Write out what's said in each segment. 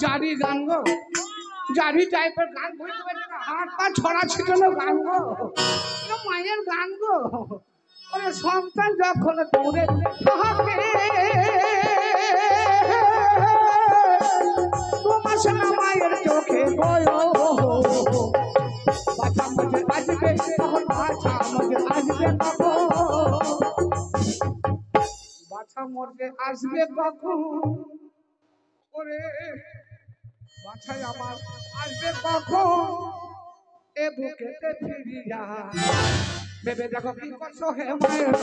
জারি গান গো, জারি টাইপের গান, বুঝতে পারছি না, হাত পা ছড়া ছিটানো গান গো, এটা মায়ের গান গো। ওরে সন্তান যখন দূরে থাকে, তোমার না মায়ের চোখে বলো, বাছা মধ্যে আসবে তখন, বাছা মধ্যে আসবে কখন, বাছা মধ্যে আসবে কখন, ওরে বাছাই আমার আসবে কখন, এ বুকেতে ফিরিয়া, ভেবে দেখো কি কষ্ট হে মায়ের।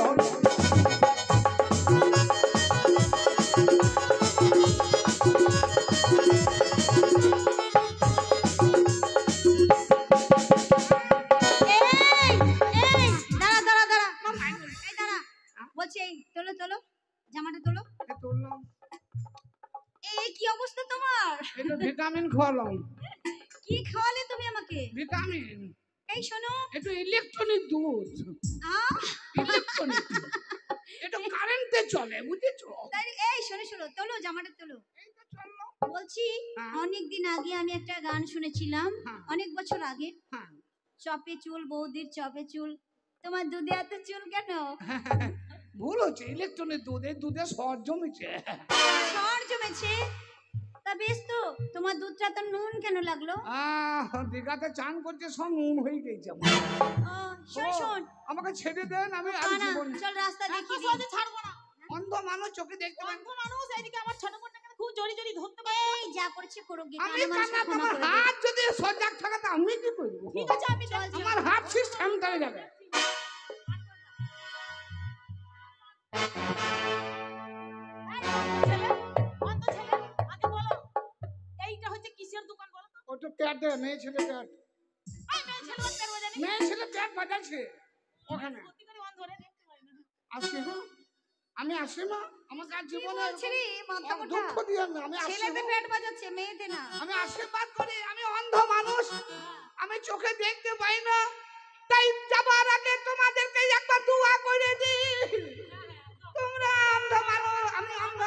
বলছি এই তোলো তোলো, জামাটা তোলো। তুললাম। এই কি অবস্থা তোমার? এটা ভিটামিন খাওয়ালাম। কি খাওয়ালে তুমি আমাকে? ভিটামিন। এই শোনো, এটা ইলেকট্রনিক দুধ। ইলেকট্রনিক, এটা কারেন্টে চলে, বুঝেছো? তাই এই শোনো শোনো, তোলো জামাটা তোলো। এই তো চললো। বলছি অনেকদিন আগে আমি একটা গান শুনেছিলাম, অনেক বছর আগে। চপে চুল বৌদির চপে চুল, তোমার দুধে এত চুল কেন? ভুল হচ্ছে, ইলেকট্রনিক দুধ, এই দুধে সর জমেছে। সর জমেছে? তা বেশ তো, তোমার দুধটা তো নুন কেন লাগলো? দীঘাতে চান করছে, সব নুন হয়ে গেছে। শোন শোন, আমাকে ছেড়ে দেন, আমি আর জীবন চল রাস্তা দেখি দিই। ছাড়বো না। অন্ধ মানুষ চোখে দেখতে পায়, অন্ধ মানুষ এইদিকে আমার ছোট বোনটাকে খুব জড়ি জড়ি ধরতে পারে। এই যা করেছে করুক, আমি কান্না, তোমার হাত যদি সজাগ থাকে তো আমি কি করব? ঠিক আছে, আমি আমার হাত সিস্টেম করে যাবে। ওটা প্যাড, মেয়ে ছেলে প্যাড, মেয়ে ছেলে প্যাড বাজাচ্ছে ওখানে। আসি না, আমি আসি না, আমার কাছে জীবনে দুঃখ দিয়ে না, আমি আসি। ছেলেতে পেট বাজাচ্ছে, মেয়েতে না। আমি আশীর্বাদ করি, আমি অন্ধ মানুষ, আমি চোখে দেখতে পাই না, তাই যাবার আগে তোমাদেরকে একবার দোয়া করে দিই। তোমরা অন্ধ মানুষ, আমি অন্ধ।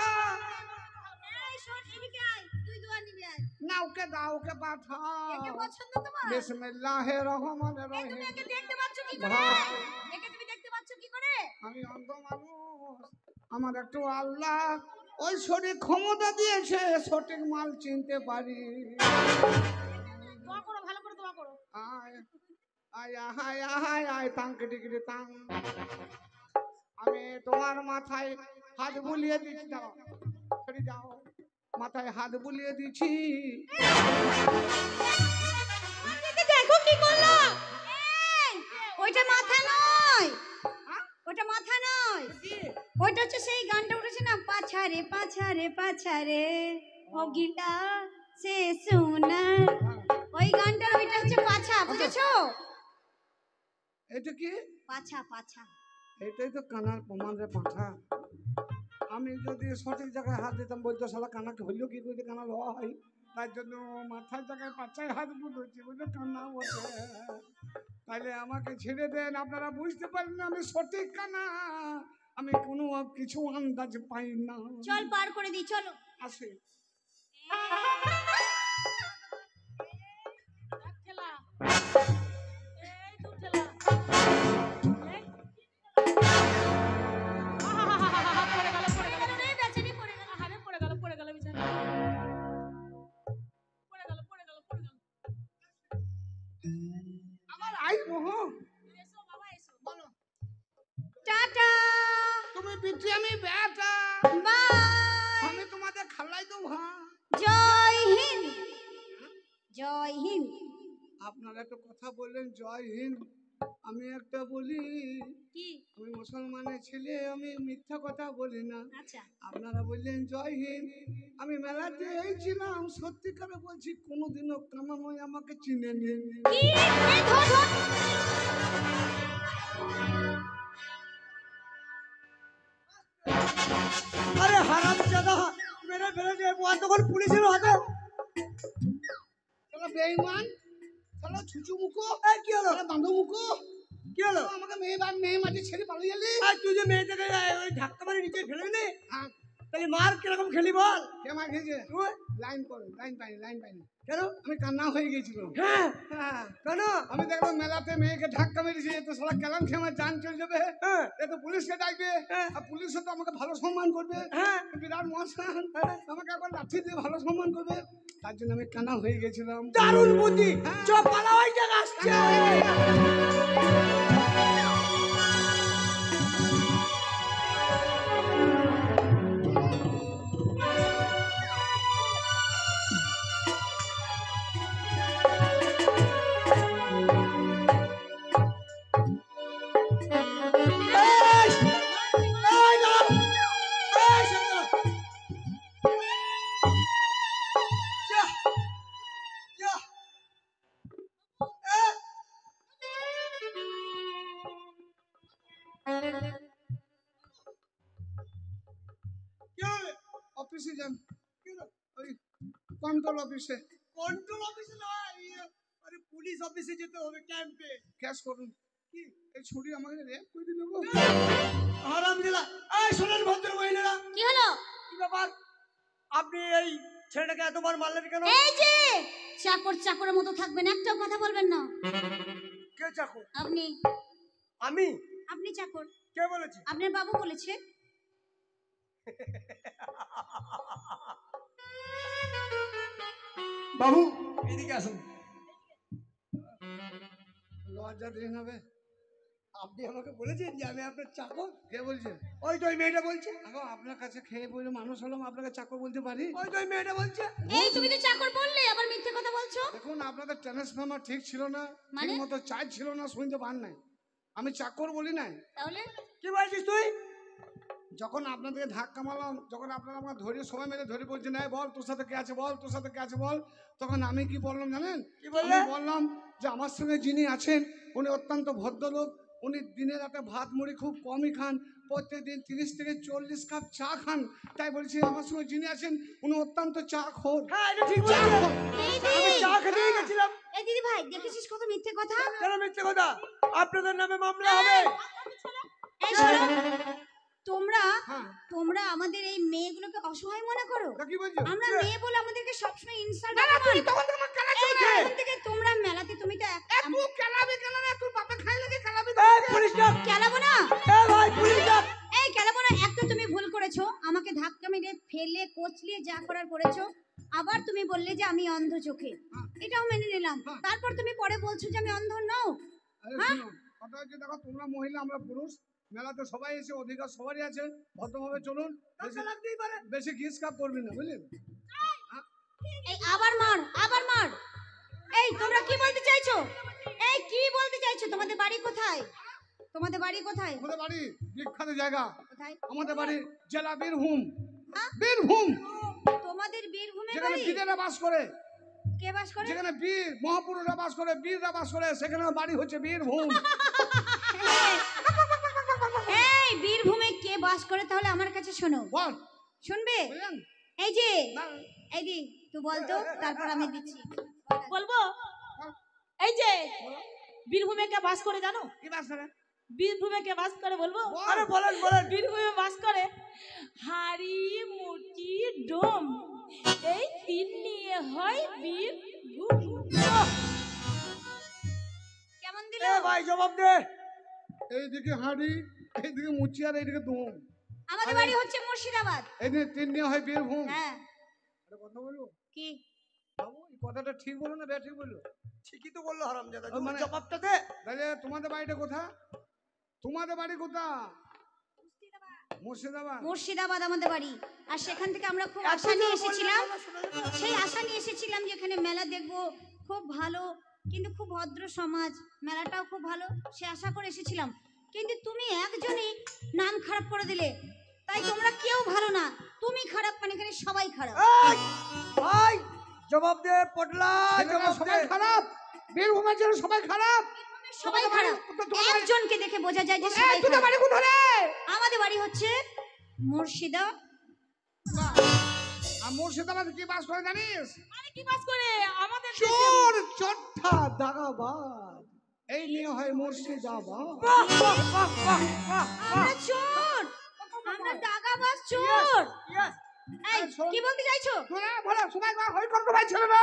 না ওকে দাও, ওকে পাঠাও। একে পছন্দ তোমার? বিসমিল্লাহির রহমানির রহিম। তুমি একে দেখতে পাচ্ছ কি করে? একে তুমি দেখতে পাচ্ছ কি করে? আমি অন্ধ মানুষ, আমার একটু আল্লাহ ওই শরীর ক্ষমতা দিয়েছে, সঠিক মাল চিনতে পারি। দোয়া করো, ভালো করে দোয়া করো। আয় আয় আয় আয় আয় তাং কেটে তাং। আমি তোমার মাথায় হাত বুলিয়ে দিচ্ছি, দাও সরে যাও, মাথায় হাত বুলিয়ে দিচ্ছি। দেখো কি করলো? ওইটা মাথা নয়, ওটা মাথা নয়, ওইটা হচ্ছে সেই গানটা উঠেছে না, পাছারে পাছারে পাছারে ও গিলা সে সোনা, ওই গানটার ওইটা হচ্ছে পাছা, বুঝেছো? এটা কি পাছা? পাছা এটাই তো কানার প্রমাণ রে পাঠা। আমি যদি সঠিক জায়গায় হাত দিতাম বলতো শালা কানাকে হইলো কি করে, কানা লওয়া হয়, তার জন্য মাথার জায়গায় পাছায় হাত বুঝছি, বুঝলো কান্না বসে। তাহলে আমাকে ছেড়ে দেন, আপনারা বুঝতে পারেন না আমি সঠিক কানা, আমি কোনো কিছু আন্দাজ পাই না। চল পার করে দিই, চলো। আসে আমার আই মোহ। বলো টাটা, তুমি বিটি, আমি বেটা, বাই, আমি তোমাদের খালাই দেবো। হ্যাঁ, জয় হিন্দ, জয় হিন্দ। আপনারা একটা কথা বললেন জয় হিন্দ, আমি একটা বলি কি? আমি মুসলমানের ছেলে, আমি মিথ্যা কথা বলি না। আচ্ছা, আপনারা বললেন জয় হিন্দ, আমি মেলাতে এইছিলাম, সত্যিকারে বলছি কোনোদিনও কামাময় আমাকে চিনে নিন। কি? এই ধর ধর। আরে হারামজাদা মেরে ফেলেছে, তখন পুলিশের হাতে। চলো বেঈমান, চলো ছুচু মুখো। কি হলো? বাঁধো মুখো। কি হলো? আমাকে মেয়ে মাটি ছেড়ে পালিয়ে গেলি। আর তুই যে মেয়েটাকে ওই ধাক্কা মারি নিচে ফেলে দিলি, তাহলে মার কিরকম খেলি বল? কে মার খেয়েছে? তুই? লাইন পাইনি। কেন? আমি কান্না হয়ে গেছিল। হ্যাঁ, হ্যাঁ, কেন? আমি দেখলাম মেলাতে মেয়েকে ধাক্কা মেরেছি, এ তো শালা কেলাম খেয়ে আমার জান চলে যাবে। হ্যাঁ, এ তো পুলিশকে ডাকবে, হ্যাঁ। আর পুলিশও তো আমাকে ভালো সম্মান করবে। হ্যাঁ। বিরাট মশান, আমাকে একবার লাঠি দিয়ে ভালো সম্মান করবে। তার জন্য আমি কানা হয়ে গেছিলাম। দারুণ বুদ্ধি। হ্যাঁ। চ পালা, ওই জায়গা আসছে। এই, এই দাঁড়াও। এই, শান্ত হও। যা, যা। এ, কি হবে? অফিসে যান। কি হলো? ওই কন্ট্রোল অফিসে কন্ট্রোল অফিসে নয়, আরে পুলিশ অফিসে যেতে হবে, ক্যাম্পে। ক্যাশ করুন। কি এই ছুরি আমাকে রেপ করে দিবে গো? হারামজাদা। এই শোনেন ভদ্র মহিলারা, কি হলো? কি ব্যাপার? আপনি এই ছেলেটাকে এতবার মারলেন কেন? এই যে চাকর চাকরের মতো থাকবেন, একটাও কথা বলবেন না। কে চাকর? আপনি আমি? আপনি চাকর। কে বলেছি? আপনার বাবু বলেছে। বাবু এদিকে আসুন। লজ্জা দিন হবে। আপনি আমাকে বলেছেন যে আমি আপনার চাকর? কে বলছে? ওই তো ওই মেয়েটা বলছে। এখন আপনার কাছে খেয়ে বলে মানুষ হলাম, আপনাকে চাকর বলতে পারি? ওই তো ওই মেয়েটা বলছে। এই তুমি তো চাকর বললে, আবার মিথ্যে কথা বলছো। দেখুন, আপনাদের ট্রান্সফর্মার ঠিক ছিল না, মানে? ঠিক মতো চার্জ ছিল না, শুনতে পান নাই। আমি চাকর বলি নাই। তাহলে কি বলছিস তুই? যখন আপনাদেরকে ধাক্কা মারলাম, যখন আপনারা আমাকে ধরে সবাই মিলে ধরে বলছেন, এই বল তোর সাথে কে আছে, বল তোর সাথে কে আছে বল, তখন আমি কি বললাম জানেন? কি বললে? আমি বললাম যে আমার সঙ্গে যিনি আছেন উনি অত্যন্ত ভদ্রলোক, উনি দিনে রাতে ভাত মুড়ি খুব কমই খান, প্রত্যেকদিন 30 থেকে 40 কাপ চা খান। তাই বলছি আমার সঙ্গে যিনি আছেন উনি অত্যন্ত চা খোর। হ্যাঁ, এটা ঠিক বলেছে। এই আমি দিদি, চা খেতেই গেছিলাম। এই দিদি ভাই, দেখেছিস কত মিথ্যে কথা। কেন মিথ্যে কথা? আপনাদের নামে মামলা হবে। এই শোনো, তোমরা হ্যাঁ, তোমরা আমাদের এই মেয়েগুলোকে অসহায় মনে করো। তা কি বলছো? আমরা মেয়ে বলে আমাদেরকে সবসময় ইনসাল্ট না, করো। তুমি তখন তোমার কেলা এই চলছে। এখন থেকে তোমরা মেলাতে তুমি তো তুই কেলাবি কেন রে? তুই বাপে খাই লাগে কেলাবি তো। এই পুলিশ ডাক। কেলাবো না। এই ভাই পুলিশ ডাক। এই কেলাবো না, এক তো তুমি ভুল করেছো, আমাকে ধাক্কা মেরে ফেলে কোচলিয়ে যা করার করেছো। আবার তুমি বললে যে আমি অন্ধ চোখে, এটাও মেনে নিলাম। তারপর তুমি পরে বলছো যে আমি অন্ধ নও। আরে শোনো, কথা হচ্ছে দেখো, তোমরা মহিলা আমরা পুরুষ, মেলাতে সবাই এসে অধিকার সবারই আছে, ভদ্রভাবে চলুন। ধাক্কা লাগতেই পারে। বেশি ঘিস কাপ করবি না, বুঝলেন? এই আবার মার, আবার মার। এই তোমরা কি বলতে চাইছো? এই কি বলতে চাইছো? তোমাদের বাড়ি কোথায়? তোমাদের বাড়ি কোথায়? আমাদের বাড়ি বিখ্যাত জায়গা, কোথায়? আমাদের বাড়ি জেলা বীরভূম। হ্যাঁ? বীরভূম, তোমাদের বীরভূমে যেখানে বাড়ি? বীরেরা বাস করে, কে বাস করে? যেখানে বীর মহাপুরুষরা বাস করে, বীররা বাস করে, সেখানে বাড়ি হচ্ছে বীরভূম। এই বীরভূমে কে বাস করে তাহলে আমার কাছে শোনো। বল, শুনবে? বুঝলেন? এই যে না, এই দি তুই বলতো, তারপর আমি দিচ্ছি। বলবো? এই যে বীরভূমে কে বাস করে জানো? কি বাস করে? বীরভূমে কে বাস করে বলবো? বল। আরে বলেন বলেন। বীরভূমে বাস করে হাড়ি মুটি ডোম, এই তিন নিয়ে হয় বীরভূম। কেমন দিল? এ ভাই জবাব দে। এইদিকে হাঁড়ি, এইদিকে মুচি, আর এইদিকে দুম। আমাদের বাড়ি হচ্ছে মুর্শিদাবাদ। এইদিকে তিন নিয়ে হয় বীরভূম। হ্যাঁ, একটা কথা বলবো কি? বাবু, এই কথাটা ঠিক বলো না ঠিক বললো? ঠিকই তো বললো হারামজাদা। ও মানে- জবাবটা দে। তাহলে তোমাদের বাড়িটা কোথা? তোমাদের বাড়ি কোথা? মুর্শিদাবাদ। মুর্শিদাবাদ আমাদের বাড়ি। আর সেখান থেকে আমরা খুব এত আশা নিয়ে জোর বললে এসেছিলাম। বলো, শোনা যাবে না। সেই আশা নিয়ে এসেছিলাম যে এখানে মেলা দেখবো, খুব ভালো, কিন্তু খুব ভদ্র সমাজ, মেলাটাও খুব ভালো, সে আশা করে এসেছিলাম। কিন্তু তুমি একজনই নাম খারাপ করে দিলে, তাই তোমরা কেউ ভালো না, তুমি খারাপ, মানে এখানে সবাই খারাপ। এই, ভাই জবাব দে পটলা, ছেলেরা জবাব দে। সবাই খারাপ, বীরভূমের জন্য সবাই খারাপ। সবাই তোমাদের খারাপ, বাড়ি- তোমাদের বাড়ি- একজনকে দেখে বোঝা যায় যে সবাই তোদের খারাপ। বাড়ি কোথায় রে? আমাদের বাড়ি হচ্ছে মুর্শিদা। আর মুর্শিদাবাদ কি বাস করে জানিস? মানে কি বাস করে? আমাদের দেশে চোর, চোট্টা, দাগাবাজ, এই নিয়ে হয় মুর্শিদাবাদ। বাহ, বাহ, বাহ, বাহ, বাহ, বাহ। আমরা চোর, আপনার দাগাবাজ চোর Yes. এই কি বলতে চাইছো শোনা বলো সবাই হই করতে পারছিল না